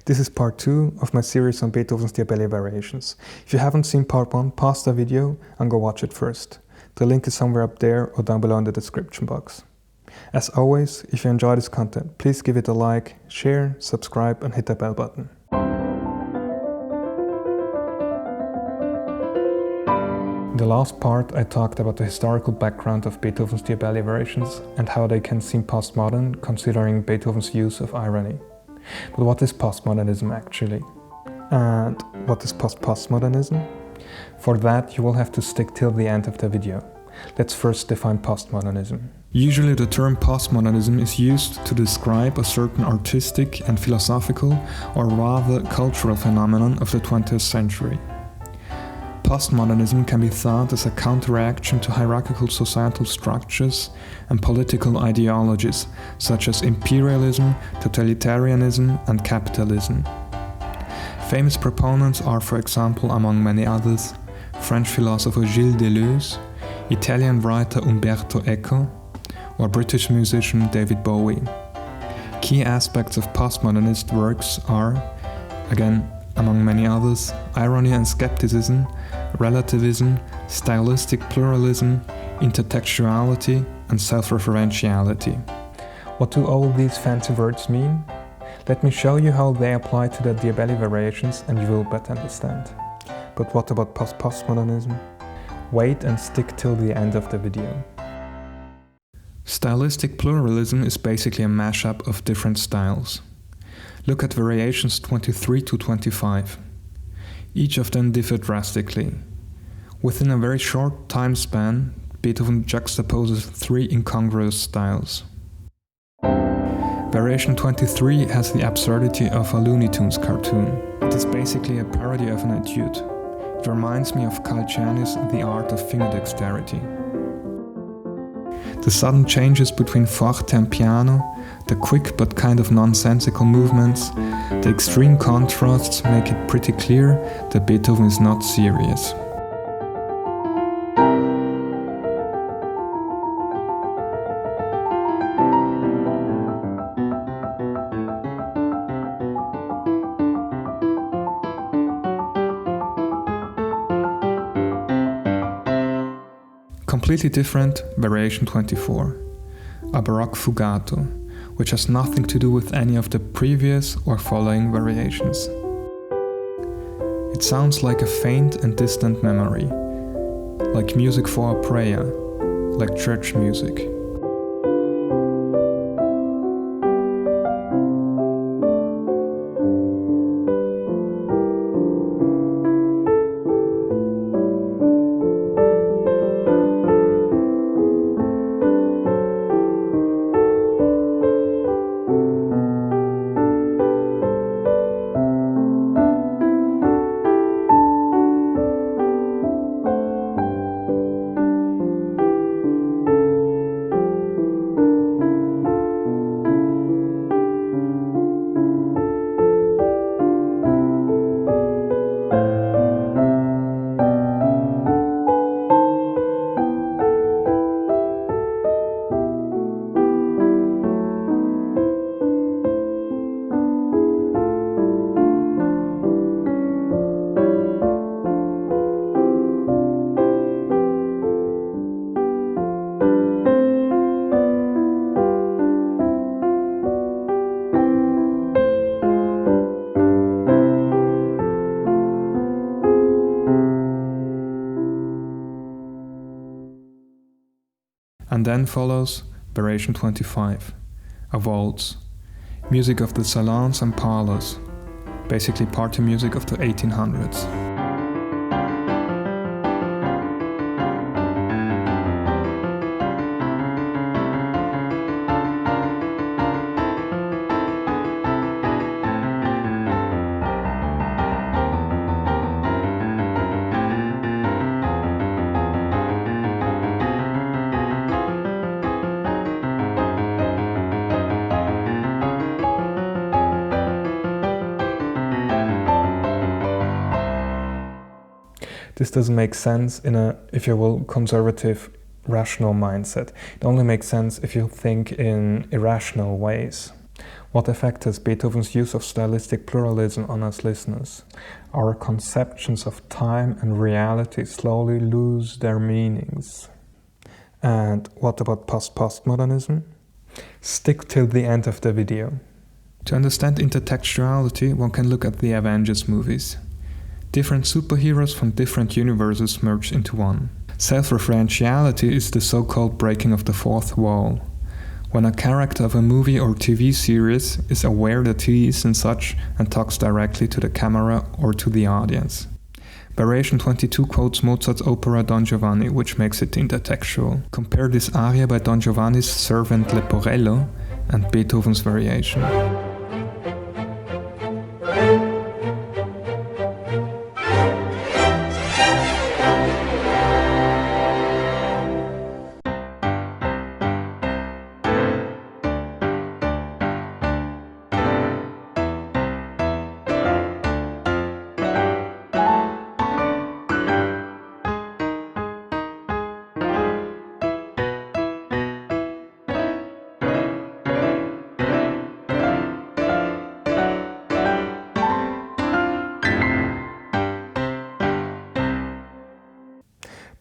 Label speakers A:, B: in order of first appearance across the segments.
A: This is part 2 of my series on Beethoven's Diabelli-Variations. If you haven't seen part 1, pause the video and go watch it first. The link is somewhere up there or down below in the description box. As always, if you enjoy this content, please give it a like, share, subscribe and hit the bell button. In the last part, I talked about the historical background of Beethoven's Diabelli-Variations and how they can seem postmodern considering Beethoven's use of irony. But what is postmodernism actually? And what is postmodernism? For that you will have to stick till the end of the video. Let's first define postmodernism. Usually the term postmodernism is used to describe a certain artistic and philosophical, or rather cultural phenomenon of the 20th century. Postmodernism can be thought as a counterreaction to hierarchical societal structures and political ideologies such as imperialism, totalitarianism and capitalism. Famous proponents are, for example, among many others, French philosopher Gilles Deleuze, Italian writer Umberto Eco, or British musician David Bowie. Key aspects of postmodernist works are, again, among many others, irony and skepticism, relativism, stylistic pluralism, intertextuality, and self-referentiality. What do all these fancy words mean? Let me show you how they apply to the Diabelli-Variations and you will better understand. But what about postmodernism? Wait and stick till the end of the video. Stylistic pluralism is basically a mashup of different styles. Look at Variations 23 to 25. Each of them differ drastically. Within a very short time span, Beethoven juxtaposes 3 incongruous styles. Variation 23 has the absurdity of a Looney Tunes cartoon. It is basically a parody of an etude. It reminds me of Calciani's The Art of Finger Dexterity. The sudden changes between forte and piano, the quick but kind of nonsensical movements, the extreme contrasts make it pretty clear that Beethoven is not serious. Completely different, Variation 24, a Baroque fugato, which has nothing to do with any of the previous or following variations. It sounds like a faint and distant memory, like music for a prayer, like church music. And then follows Variation 25, a waltz, music of the salons and parlors, basically party music of the 1800s. This doesn't make sense in a, if you will, conservative, rational mindset. It only makes sense if you think in irrational ways. What effect has Beethoven's use of stylistic pluralism on us listeners? Our conceptions of time and reality slowly lose their meanings. And what about postmodernism? Stick till the end of the video. To understand intertextuality, one can look at the Avengers movies. Different superheroes from different universes merge into one. Self-referentiality is the so-called breaking of the fourth wall. When a character of a movie or TV series is aware that he is and such and talks directly to the camera or to the audience. Variation 22 quotes Mozart's opera Don Giovanni, which makes it intertextual. Compare this aria by Don Giovanni's servant Leporello and Beethoven's variation.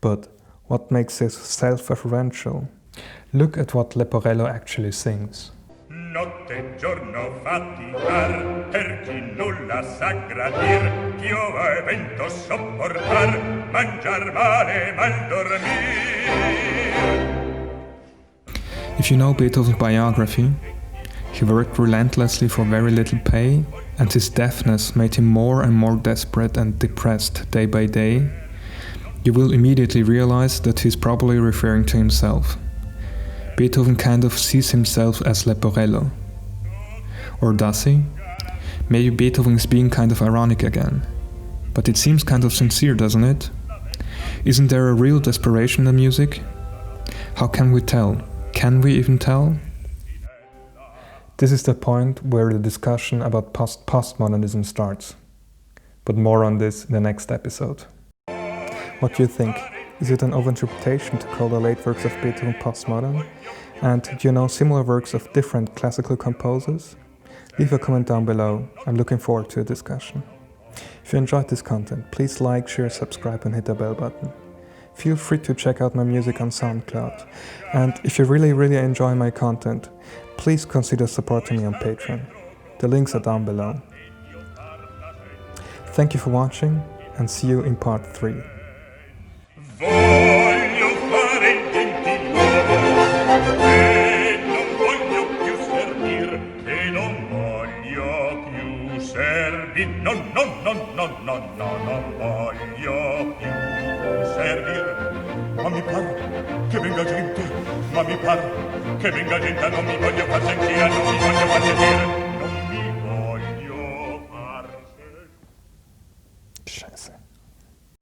A: But what makes this self-referential? Look at what Leporello actually sings.
B: Notte e giorno faticar, per chi nulla sa gradir, piova e vento sopportar, mangiar male, mal dormir.
A: If you know Beethoven's biography, he worked relentlessly for very little pay, and his deafness made him more and more desperate and depressed day by day. You will immediately realize that he's probably referring to himself. Beethoven kind of sees himself as Leporello. Or does he? Maybe Beethoven is being kind of ironic again. But it seems kind of sincere, doesn't it? Isn't there a real desperation in the music? How can we tell? Can we even tell? This is the point where the discussion about postmodernism starts. But more on this in the next episode. What do you think? Is it an overinterpretation to call the late works of Beethoven postmodern? And do you know similar works of different classical composers? Leave a comment down below. I'm looking forward to a discussion. If you enjoyed this content, please like, share, subscribe and hit the bell button. Feel free to check out my music on SoundCloud. And if you really enjoy my content, please consider supporting me on Patreon. The links are down below. Thank you for watching and see you in part 3.
B: Voglio fare il gentiluomo e non voglio più servir e non voglio più servir non voglio più servir ma mi par che venga gente non mi voglio far sentire non mi voglio far sentire